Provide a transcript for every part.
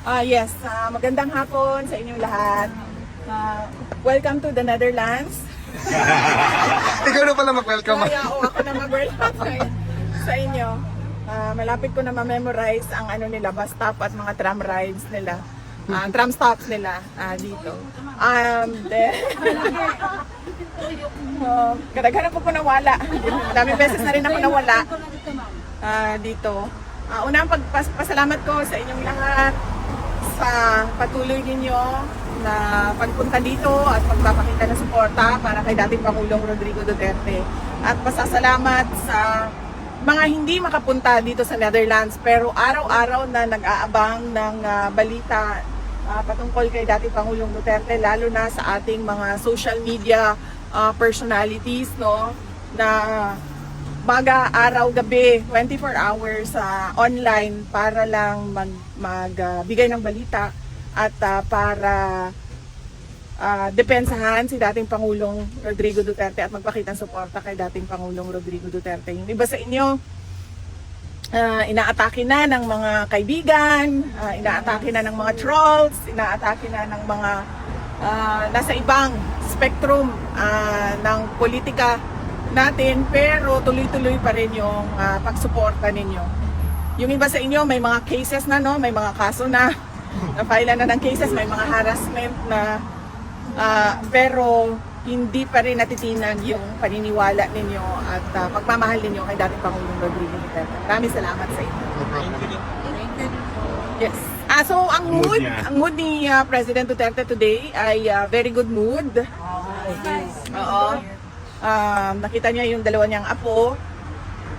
Yes, magandang hapon sa inyong lahat. Welcome to the Netherlands. Ikaw na pala mag-welcome. Ako na mag-welcome sa inyo. Malapit ko na ma-memorize ang nila, bus stop at mga tram rides nila. Tram stops nila dito. Kadaghan ko po nawala. Daming beses na rin ako nawala dito. Unang pagpasalamat ko sa inyong lahat sa patuloy ninyo na pagpunta dito at pagpapakita ng suporta para kay dating Pangulong Rodrigo Duterte. At pasasalamat sa mga hindi makapunta dito sa Netherlands pero araw-araw na nag-aabang ng balita patungkol kay dating Pangulong Duterte, lalo na sa ating mga social media personalities, no, na baga, araw, gabi, 24 hours online para lang magbigay ng balita at para depensahan si dating Pangulong Rodrigo Duterte at magpakita ng suporta kay dating Pangulong Rodrigo Duterte. Yung iba sa inyo, inaatake na ng mga kaibigan, inaatake na ng mga trolls, inaatake na ng mga nasa ibang spectrum ng politika natin, pero tuloy-tuloy pa rin yung pagsuporta ninyo. Yung iba sa inyo may mga cases na, no, may mga kaso na na-file na ng cases, may mga harassment na pero hindi pa rin natitinag yung paniniwala ninyo at pagmamahal ninyo kay dating Pangulong Rodrigo Duterte. Maraming salamat sa inyo. Yes. So ang mood ni President Duterte today ay very good mood. Oo. Nakita niya yung dalawa niyang apo,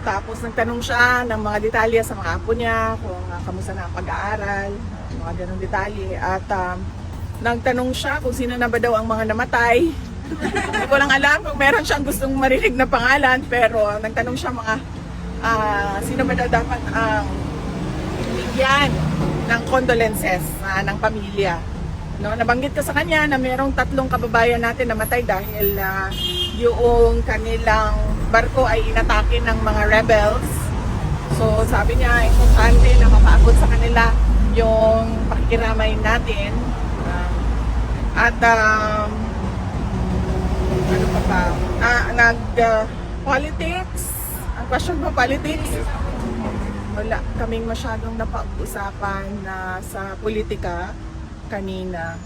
tapos nagtanong siya ng mga detalye sa mga apo niya, kung kamusta na ang pag-aaral, mga ganong detalye, at nagtanong siya kung sino na ba daw ang mga namatay. Hindi ko lang alam kung meron siyang gustong marinig na pangalan, pero nagtanong siya mga sino ba daw dapat ang bigyan ng condolences ng pamilya. No, nabanggit ko sa kanya na mayroong 3 kababayan natin namatay dahil yung kanilang barko ay inatake ng mga rebels. So sabi niya, importante na mapaabot sa kanila yung pakikiramay natin. Ano pa ba? Politics? Ang question ba, politics? Wala kaming masyadong napag-usapan sa politika kanina.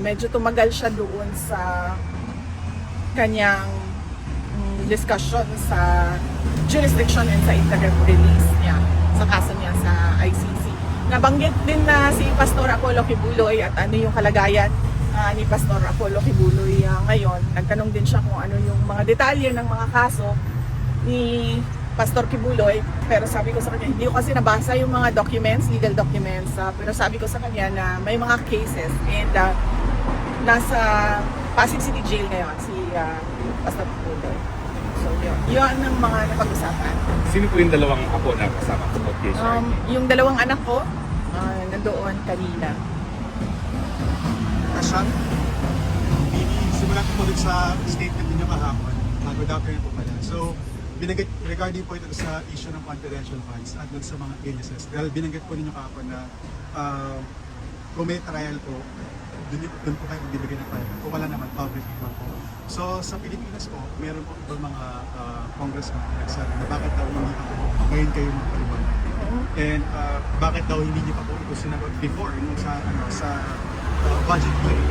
Medyo tumagal siya doon sa kanyang discussion sa jurisdiction and sa interim release niya sa kaso niya sa ICC. Nabanggit din na si Pastor Apollo Kibuloy at ano yung kalagayan ni Pastor Apollo Kibuloy ngayon. Nagtanong din siya kung ano yung mga detalye ng mga kaso ni Pastor Kibuloy, pero sabi ko sa kanya, hindi ko kasi nabasa yung mga documents, legal documents, pero sabi ko sa kanya na may mga cases and nasa Pasig City Jail ngayon si Pastor Kibuloy. So yun ang mga napag-usapan. Sino po yung dalawang apo na kasama sa case? Yung dalawang anak ko, nandoon kanina. Kashan, simulan ko ulit sa statement ninyo kahapon, good afternoon po pala. So, binanggit regarding po ito sa issue ng confidential funds at dun sa mga agencies. Dahil binanggit po ninyo kahapon na kung may trial po, dun po kayo magbibigay ng trial. Kung wala naman, public naman po. So sa Pilipinas po, meron po ibang mga congressman na nagsabi na bakit daw hindi pa po ngayon kayo magpaliwanag. And bakit daw hindi niyo pa po ito sinagot before sa budget hearing.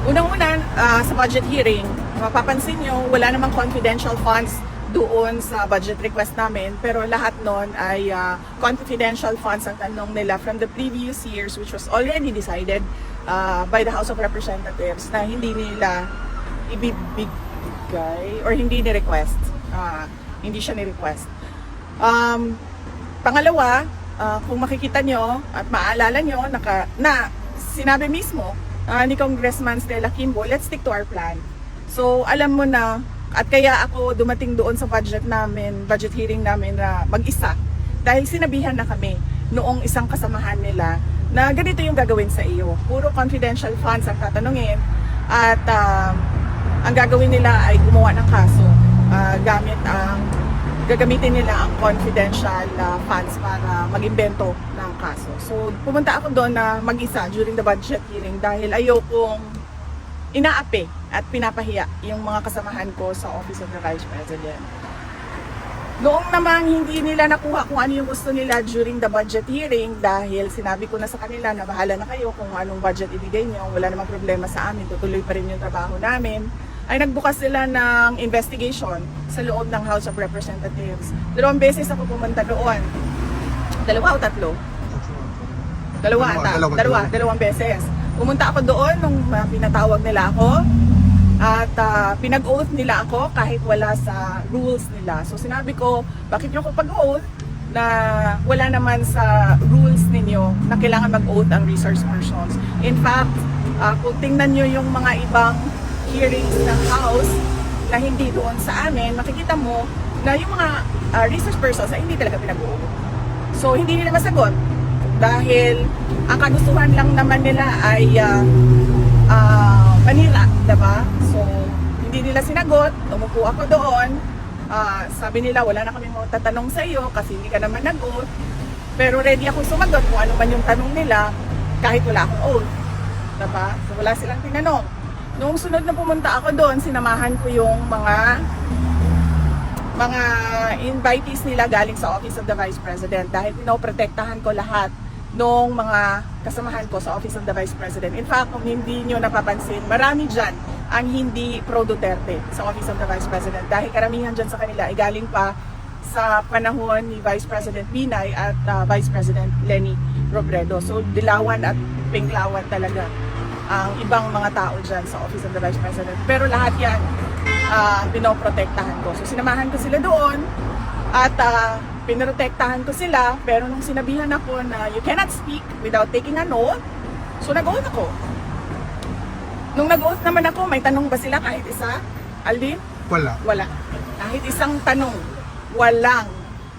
Unang-una, sa budget hearing, mapapansin nyo, wala namang confidential funds doon sa budget request namin, pero lahat nun ay confidential funds ang tanong nila from the previous years, which was already decided by the House of Representatives na hindi nila ibibigay or hindi ni-request. Hindi siya ni-request. Pangalawa, kung makikita nyo at maalala nyo na sinabi mismo ni Congressman Stella Kimbo, let's stick to our plan. So alam mo na, at kaya ako dumating doon sa budget hearing namin na mag-isa dahil sinabihan na kami noong isang kasamahan nila na ganito yung gagawin sa iyo. Puro confidential funds ang tatanungin at ang gagawin nila ay gumawa ng kaso gamit ang gagamitin nila ang confidential funds para mag-imbento ng kaso. So, pumunta ako doon na mag-isa during the budget hearing dahil ayokong inaapi at pinapahiya yung mga kasamahan ko sa Office of the Vice President. Noong naman hindi nila nakuha kung ano yung gusto nila during the budget hearing dahil sinabi ko na sa kanila na bahala na kayo kung anong budget ibigay niyo, wala namang problema sa amin, tutuloy pa rin yung trabaho namin, ay nagbukas sila ng investigation sa loob ng House of Representatives. 2 beses ako pumunta doon. 2 o 3? Dalawang beses. Pumunta ako doon nung pinatawag nila ako. At pinag-oath nila ako kahit wala sa rules nila. So sinabi ko, bakit nyo ko pag-oath na wala naman sa rules ninyo na kailangan mag-oath ang resource persons. In fact, kung tingnan nyo yung mga ibang hearings ng House na hindi doon sa amin, makikita mo na yung mga resource persons ay hindi talaga pinag-oath. So hindi nila masagot dahil ang kagustuhan lang naman nila ay panira, diba? So, hindi nila sinagot, umupo ako doon, sabi nila wala na kami tatanong sa iyo kasi hindi ka naman nag-oath, pero ready ako sumagot kung ano man yung tanong nila kahit wala akong oath, diba? So, wala silang tinanong. Noong sunod na pumunta ako doon, sinamahan ko yung mga invitees nila galing sa Office of the Vice President dahil pinoprotektahan ko lahat nung mga kasamahan ko sa Office of the Vice President. In fact, kung hindi nyo napapansin, marami dyan ang hindi pro-Duterte sa Office of the Vice President dahil karamihan dyan sa kanila ay galing pa sa panahon ni Vice President Binay at Vice President Leni Robredo. So, dilawan at pinglawan talaga ang ibang mga tao dyan sa Office of the Vice President. Pero lahat yan pinoprotektahan ko. So, sinamahan ko sila doon at pinoprotektahan ko sila, pero nung sinabihan ako na you cannot speak without taking an oath, so nag-oath ako. Nung nag-oath naman ako, may tanong ba sila kahit isa? Aldin? Wala. Wala. Kahit isang tanong, walang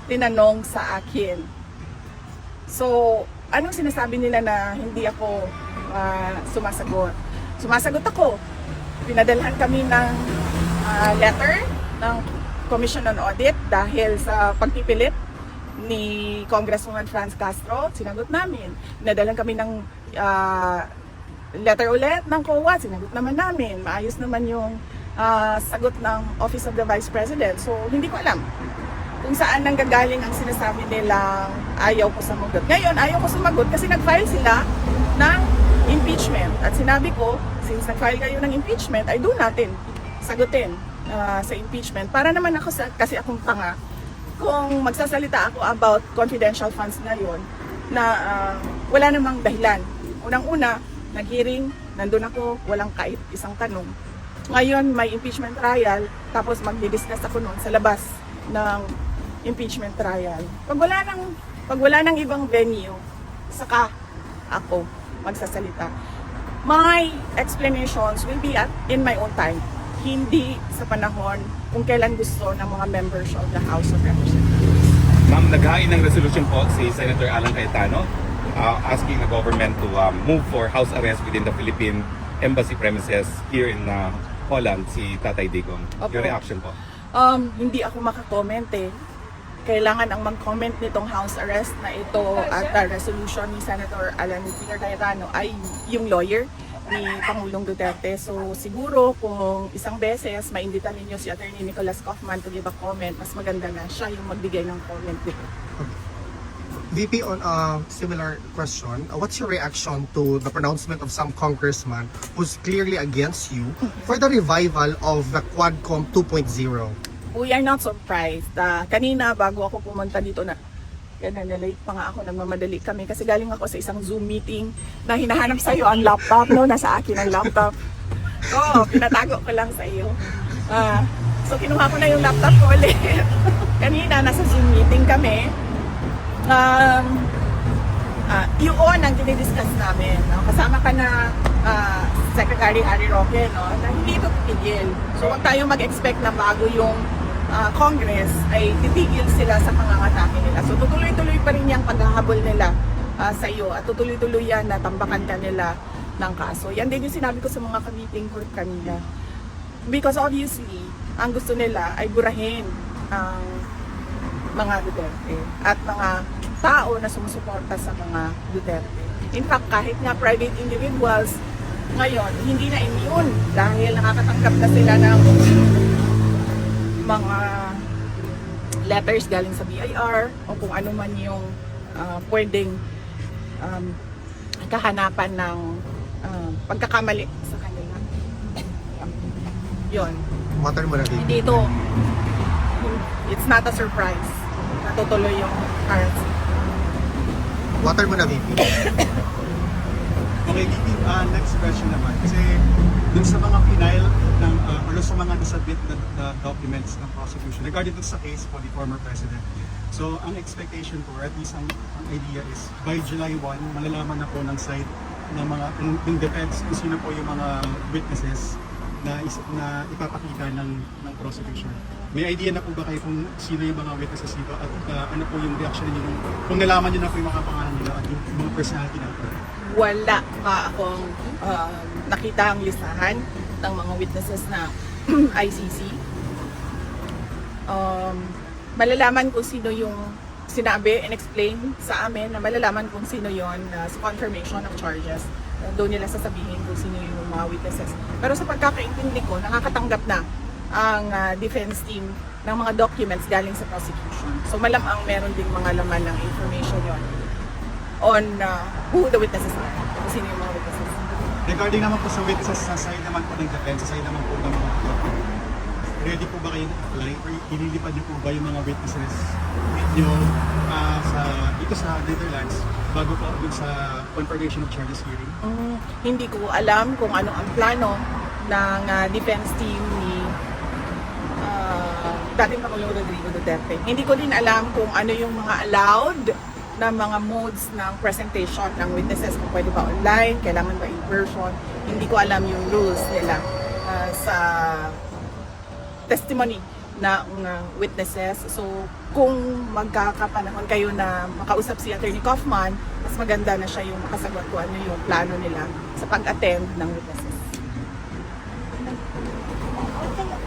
tinanong sa akin. So, anong sinasabi nila na hindi ako sumasagot? Sumasagot ako. Pinadalhan kami ng letter ng Commission on Audit dahil sa pagpipilit ni Congresswoman Franz Castro, sinagot namin. Nadalan kami ng letter ulit ng COA, sinagot naman namin. Maayos naman yung sagot ng Office of the Vice President. So, hindi ko alam kung saan nanggagaling ang sinasabi nilang ayaw ko sumagot. Ngayon, ayaw ko sumagot kasi nag-file sila ng impeachment. At sinabi ko, since nag-file kayo ng impeachment, ay doon natin sagutin sa impeachment. Para naman ako, kasi akong tanga, kung magsasalita ako about confidential funds na yun, na wala namang dahilan. Unang-una, nag-hearing, nandun ako, walang kahit isang tanong. Ngayon, may impeachment trial, tapos magdi-discuss ako noon sa labas ng impeachment trial. Pag wala nang ibang venue, saka ako magsasalita. My explanations will be in my own time. Hindi sa panahon kung kailan gusto ng mga members of the House of Representatives. Ma'am, naghain ng resolution po si Senator Alan Cayetano asking the government to move for house arrest within the Philippine Embassy premises here in Holland, si Tatay Digong. Opo. Your reaction po? Hindi ako makakomment eh. Kailangan ang mag-comment nitong house arrest na ito at resolution ni Senator Alan Peter Cayetano ay yung lawyer ni Pangulong Duterte. So siguro kung isang beses maimbita ninyo si Attorney Nicholas Kaufman to give a comment, mas maganda na siya yung magbigay ng comment dito. VP, on a similar question, what's your reaction to the pronouncement of some congressman who's clearly against you for the revival of the Quadcom 2.0? We are not surprised. Kanina bago ako pumunta dito na late pa nga ako, nagmamadali kami kasi galing ako sa isang Zoom meeting na hinahanap sa iyo ang laptop, no? Nasa akin ang laptop. Pinatago ko lang sa iyo. So kinuha ko na yung laptop ko ulit. Kanina nasa Zoom meeting kami. Yun ang dinidiscuss namin. No? Kasama ka na Secretary Harry Roque, no? Na hindi ito titigil. So huwag tayo mag-expect na bago yung Congress ay titigil sila sa pangangatake nila. So tutuloy-tuloy pa rin yung paghahabol nila sa iyo at tutuloy-tuloy yan na tambakan ka nila ng kaso. Yan din yung sinabi ko sa mga ka-meeting ko kanina. Because obviously, ang gusto nila ay burahin ang mga Duterte at mga tao na sumusuporta sa mga Duterte. In fact, kahit nga private individuals ngayon, hindi na immune dahil nakakatanggap na sila ng mga letters galing sa BIR o kung ano man yung pwedeng kahanapan ng pagkakamali sa kanila. Yun. Water mo na, VP. Hindi ito, it's not a surprise. Natutuloy yung RNC. Water mo na, VP. Okay, VP, next question naman. Kasi dun sa mga final ng, or dun sa mga nasubmit na documents ng prosecution regarding dun sa case for the former president. So, ang expectation ko, or at least ang idea is, by July 1, malalaman na po ng side ng mga, ng defense kung sino po yung mga witnesses na ipapakita ng prosecution. May idea na po ba kayo kung sino yung mga witnesses dito at ano po yung reaction niyo kung nalaman niyo na po yung mga pangalan nila at yung mga personality na po? Wala pa akong nakita ang listahan ng mga witnesses na ICC. Malalaman kung sino yung sinabi and explain sa amin na malalaman kung sino yon sa confirmation of charges. Doon nila sasabihin kung sino yung mga witnesses. Pero sa pagkakaintindi ko, nakakatanggap na ang defense team ng mga documents galing sa prosecution. So malamang meron ding mga laman ng information yon on who the witnesses are. Kung sino yung mga witnesses. Regarding naman po sa witnesses sa side naman po ng defense, sa side naman po ng mga ready po ba kayo na-apply or ililipad niyo po ba yung mga witnesses ninyo dito sa Netherlands bago po dun sa confirmation of charges hearing? Hindi ko alam kung ano ang plano ng defense team ni dating Pangulong Rodrigo Duterte. Hindi ko din alam kung ano yung mga allowed na mga modes ng presentation ng witnesses, kung pwede ba online, kailangan ba in person. Hindi ko alam yung rules nila sa testimony ng witnesses. So, kung magkakapanahon kayo na makausap si Attorney Kaufman, mas maganda na siya yung makasagot kung ano yung plano nila sa pag-attend ng witnesses.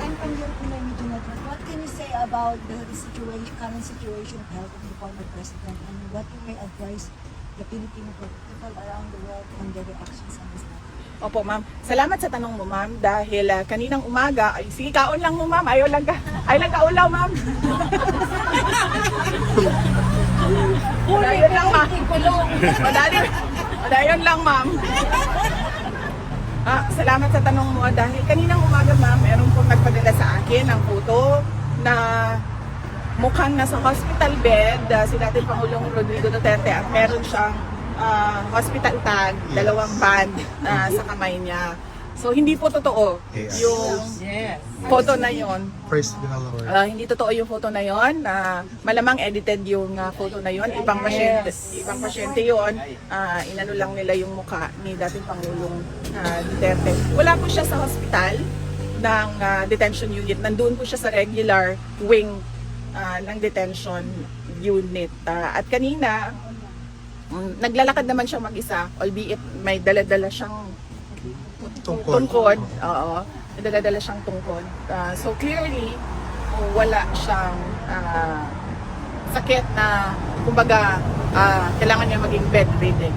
I'm from European Media Network. What can you say about the situation, current situation of health of the former president, and what you may advise the Filipino people around the world on their reactions on this matter? Opo, ma'am. Salamat sa tanong mo, ma'am. Dahil kaninang umaga, ay sige, kaon lang mo, ma'am. Ayaw lang kaulaw, ma'am. Madayon lang, ma'am. Madayon lang, ma'am. Salamat sa tanong mo. Dahil kaninang umaga, ma'am, meron pong nagpadala sa akin ng photo na mukhang nasa hospital bed si dating Pangulong Rodrigo Duterte at meron siyang hospital tag, dalawang band sa kamay niya. So, hindi po totoo yung photo na yon. First, Binalawar. Hindi totoo yung photo na yon. Malamang edited yung photo na yon. Ibang pasyente yon. Inano lang nila yung mukha ni dating Pangulong Duterte. Wala po siya sa hospital ng detention unit. Nandun po siya sa regular wing ng detention unit. At kanina, naglalakad naman siya mag-isa, albeit may dala-dala siyang tungkod. Oo, may dala-dala siyang tungkod. So clearly, wala siyang sakit na, kumbaga, kailangan niya maging bedridden.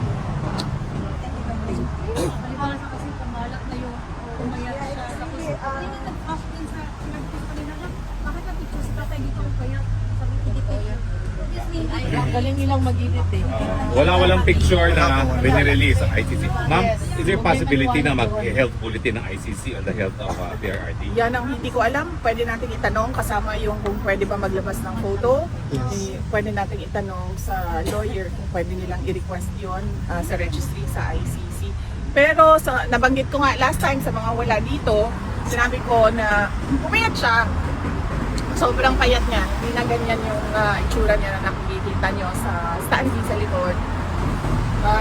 Maliwanag na kasi pumalak na yung umayat siya. Tapos, hindi na nag-off din sa pinag-post kanina na, bakit na-picture si tatay dito ang payat? Sabi ko dito yun. Galing nilang mag-edit eh. Walang picture na binirelease ang ICC. Ma'am, is there possibility na mag-health bulletin ng ICC on the health of PRRD? Yan ang hindi ko alam. Pwede natin itanong kasama yung kung pwede ba maglabas ng photo. Yes. Pwede natin itanong sa lawyer kung pwede nilang i-request yun sa registry sa ICC. Pero nabanggit ko nga last time sa mga wala dito, sinabi ko na pumayat siya. Sobrang payat niya. Hindi na ganyan yung itsura niya na nakikita niyo sa standee sa likod.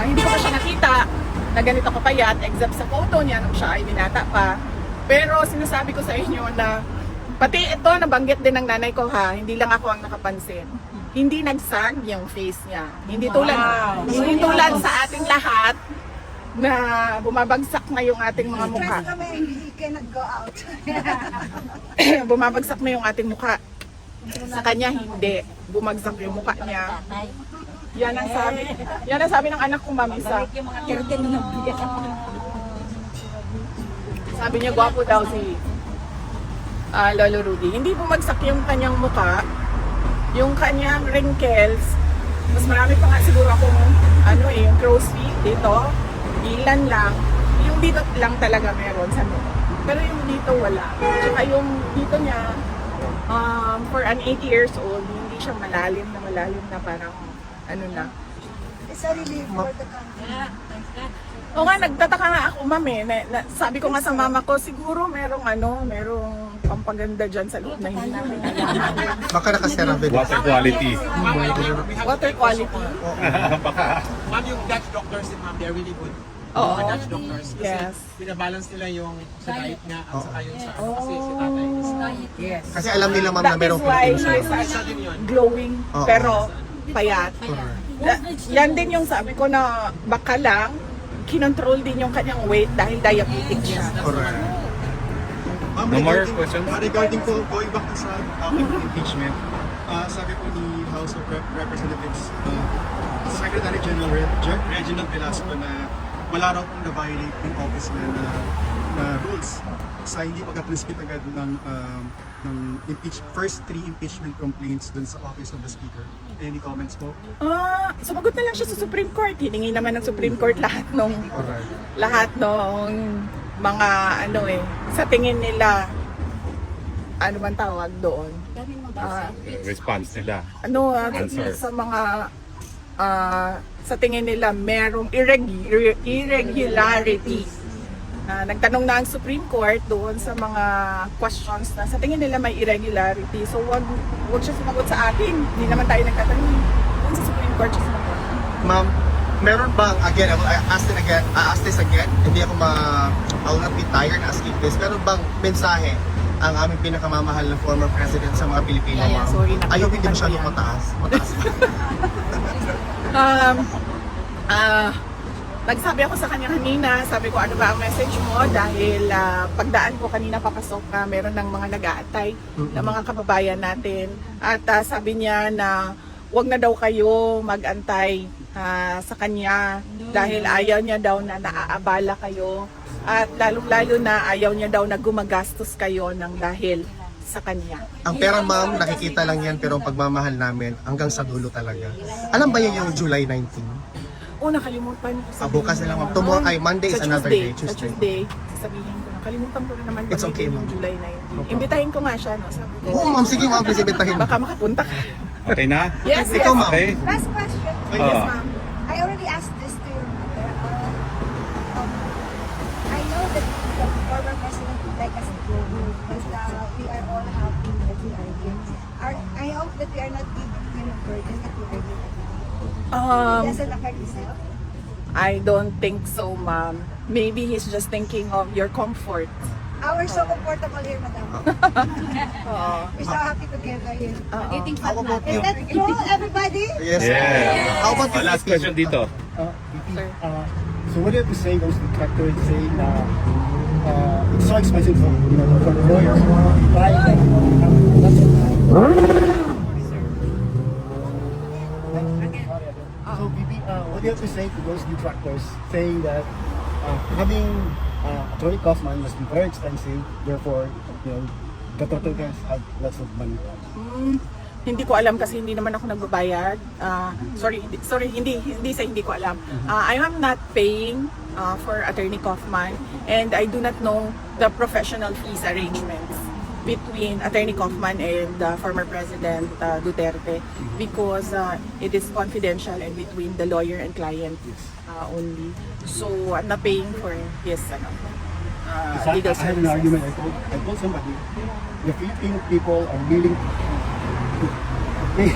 Hindi ko pa siya nakita na ganito kapayat except sa photo niya nung siya ay binata pa. Pero sinasabi ko sa inyo na pati ito nabanggit din ng nanay ko ha, hindi lang ako ang nakapansin. Hindi nagsag yung face niya. Hindi tulad sa ating lahat na bumabagsak na yung ating mga mukha. He cannot go out. Bumabagsak na yung ating mukha. Sa kanya hindi. Bumagsak yung mukha niya. Yan ang sabi ng anak ko, ma'am, isa. Sabi niya, gwapo daw si Lolo Rudy. Hindi bumagsak yung kanyang mukha. Yung kanyang wrinkles, mas marami pa nga siguro akong yung crow's feet dito. Ilan lang. Yung dito lang talaga meron sa mukha. Pero yung dito wala. Tsaka yung dito niya, for an 80 years old, hindi siya malalim na parang na. It's a relief for the country. O nga, nagtataka nga ako, ma'am sabi ko nga sa mama ko, siguro merong pampaganda dyan sa loob na hindi namin alam. Baka nakasera din. Water quality. Water quality. Baka. Ma'am, yung Dutch doctors din, ma'am, they're really good. Oo. Mga Dutch doctors. Kasi Yes. binabalance nila yung sa diet nga at saka yung sa kasi si tatay is Yes. Kasi alam nila ma'am na That is merong why Philippine he's siya. isa din yun. glowing, Oo. pero payat. Yan din yung sabi ko na baka lang, kinontrol din yung kanyang weight dahil diabetic siya. Correct. Ma'am, No more regarding- questions? Regarding po, going back to sa topic of impeachment, sabi po ni House of Representatives, Secretary General Reginald Velasco na wala raw pong na-violate yung office na rules sa hindi pagka-transmit agad ng first 3 impeachment complaints dun sa office of the Speaker. Any comments po? Sumagot na lang siya sa Supreme Court. Hiningi naman ng Supreme Court lahat nung mga sa tingin nila, ano man tawag doon? Response nila. Answer. Sa mga sa tingin nila merong irregularity. Nagtanong na ang Supreme Court doon sa mga questions na sa tingin nila may irregularity. So wag siya sumagot sa atin. Hindi naman tayo nagtatanong. Doon sa Supreme Court siya sumagot. Ma'am, meron bang, again, I will ask this again, hindi ako I will not be tired asking this, meron bang mensahe ang aming pinakamamahal na former president sa mga Pilipino, ma'am? Sorry, Ayaw hindi nakalimutan masyadong ko yan. mataas. Nagsabi ako sa kanya kanina, sabi ko ano ba ang message mo dahil pagdaan ko kanina papasok na meron ng mga nag-aatay ng mga kababayan natin at sabi niya na wag na daw kayo mag-antay sa kanya dahil ayaw niya daw na naaabala kayo at lalong-lalo na ayaw niya daw na gumagastos kayo ng dahil sa kanya. Ang pera, ma'am, nakikita lang yan, pero ang pagmamahal namin hanggang sa dulo talaga. Alam ba yun yung July 19? Nakalimutan ko sabihin. Bukas na lang, ma'am. Tomorrow, Monday is Sa another day. Sa Tuesday, sasabihin ko na. Kalimutan ko na naman It's bagitin okay, yung ma'am. July 19. Imbitahin ko nga siya, no? Sabi ko, Oo, ma'am. Sige, ma'am. Please ibitahin. baka makapunta ka. Okay na? Yes, Ikaw, ma'am. Okay. Last question. Yes, ma'am. I already asked this to your mother. I know that the former president would like us to go home, but we are all happy that we are here. I hope that we are not giving him a burden that we are giving. It doesn't affect yourself. I don't think so, ma'am. Maybe he's just thinking of your comfort. We're so comfortable here, madam. We're so happy together here. How about Is you? that true, everybody? Yes. Yeah. How about you? Last question dito. Sir. So what do you have to say those detractors saying it's so expensive for the lawyer buy So VP, what do you have to say to those detractors saying that having Attorney Kaufman must be very expensive, therefore the Tortugas have lots of money. Hindi ko alam kasi hindi naman ako nagbabayad. Hindi ko alam. I am not paying for Attorney Kaufman and I do not know the professional fees arrangements between Attorney Kaufman and former President Duterte because it is confidential and between the lawyer and client only. So I'm not paying for his legal I had an services. argument. I told somebody the Filipino people are willing to pay.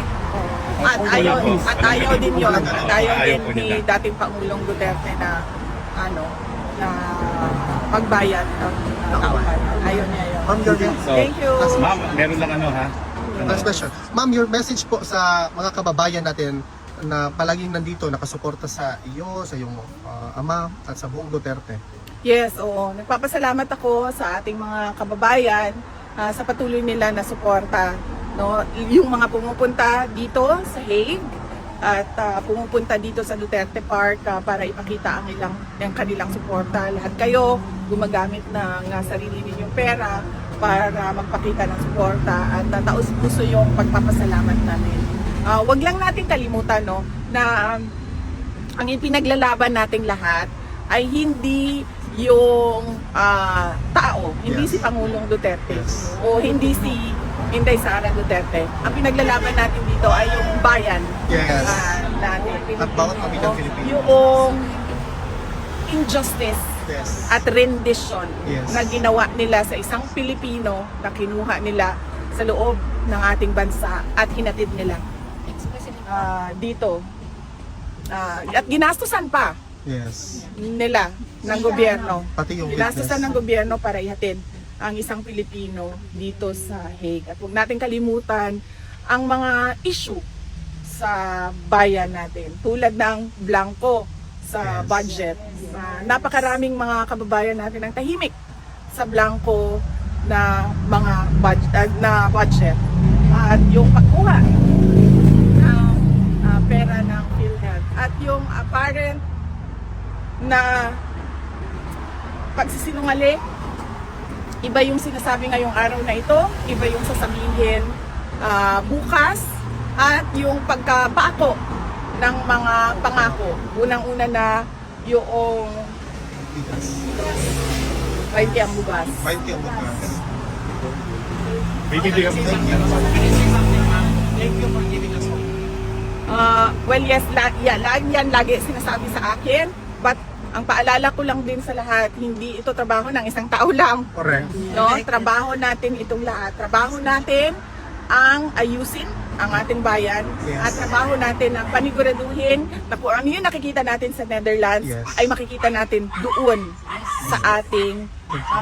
At ayaw din yun. At ayaw Ayaw din po ni nila. dating Pangulong Duterte na na magbayad ng kauhan. Ayaw niya yun. Ma'am, your, So, Thank you. Ma'am, meron lang last question. Ma'am, your message po sa mga kababayan natin na palaging nandito, nakasuporta sa iyo, sa iyong ama, at sa buong Duterte. Yes, oo. Nagpapasalamat ako sa ating mga kababayan sa patuloy nila na suporta no, yung mga pumupunta dito sa Hague at pumupunta dito sa Duterte Park para ipakita ang kanilang suporta. Lahat kayo gumagamit ng sarili ninyong pera para magpakita ng suporta at taus-puso yung pagpapasalamat namin. Wag lang natin kalimutan, no, na ang ipinaglalaban nating lahat ay hindi yung tao, hindi si Pangulong Duterte o hindi si Inday Sara Duterte. Ang pinaglalaban natin dito ay yung bayan natin. At bawat pamilyang Pilipino. Yung injustice Yes. at rendition Yes. na ginawa nila sa isang Pilipino na kinuha nila sa loob ng ating bansa at hinatid nila dito. At ginastusan pa Yes. nila ng gobyerno. Pati yung Ginastusan witness. ng gobyerno para ihatid ang isang Pilipino dito sa Hague. At huwag natin kalimutan ang mga issue sa bayan natin. Tulad ng blanco sa Yes. budget. Napakaraming mga kababayan natin ang tahimik sa blanco na mga budget. At yung pagkuha ng pera ng PhilHealth at yung apparent na pagsisinungaling, iba yung sinasabi ngayong araw na ito, iba yung sasabihin bukas, at yung pagkapako ng mga pangako. Unang-una na yung 20 ang bugas. 20 ang bukas. Bibigyan Thank you for giving us hope. Well, yes, lagi sinasabi sa akin, but ang paalala ko lang din sa lahat, hindi ito trabaho ng isang tao lang. Correct. No, trabaho natin itong lahat. Trabaho natin ang ayusin ang ating bayan, Yes. at trabaho natin ang paniguraduhin na kung ano yung nakikita natin sa Netherlands Yes. ay makikita natin doon sa ating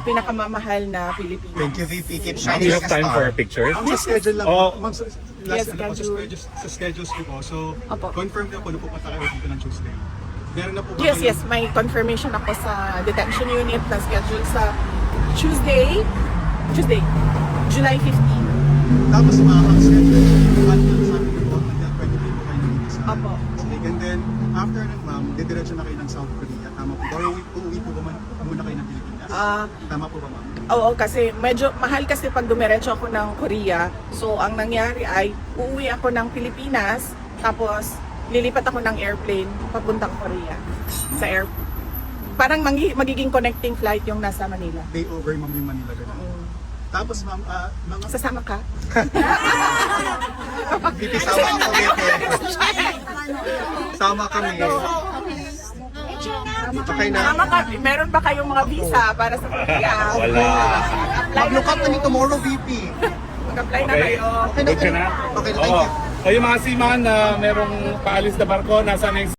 pinakamamahal na Pilipinas. Thank you, VP. Keep Do shining you like have a time for star. pictures? Ang sa schedule lang, Oh. ma'am, Yes, last ano po, schedule. sa schedules ko po. So, Opo. confirm na po na pupunta kayo dito ng Tuesday. Meron na po ba Yes, kayo- yes, may confirmation ako sa detention unit na schedule sa Tuesday, July 15. Tapos ang schedule, at sabi ko po, pwede din po kayo nandito sa Opo. Sige, and then, after nun ma'am, didiretso na kayo ng South Korea. Tama po ba? Uuwi po ba muna kayo ng Pilipinas? Tama po ba ma'am? Oo, kasi medyo mahal kasi pag dumiretso ako ng Korea. So, ang nangyari ay uuwi ako ng Pilipinas, tapos lilipat ako ng airplane papuntang Korea. Sa parang magiging connecting flight yung nasa Manila. Day over ma'am yung Manila ganun. Tapos ma'am, mga Sasama ka? VP, sama ako, VP. Sama kami. Okay na. Sasama ka? Meron ba kayong mga visa para sa Korea? Wala. Mag-look up na ni tomorrow, VP. Mag-apply na Okay. kayo. Good ka na? Okay, thank Oo. you. O yung mga seaman na merong paalis na barko, nasa na yung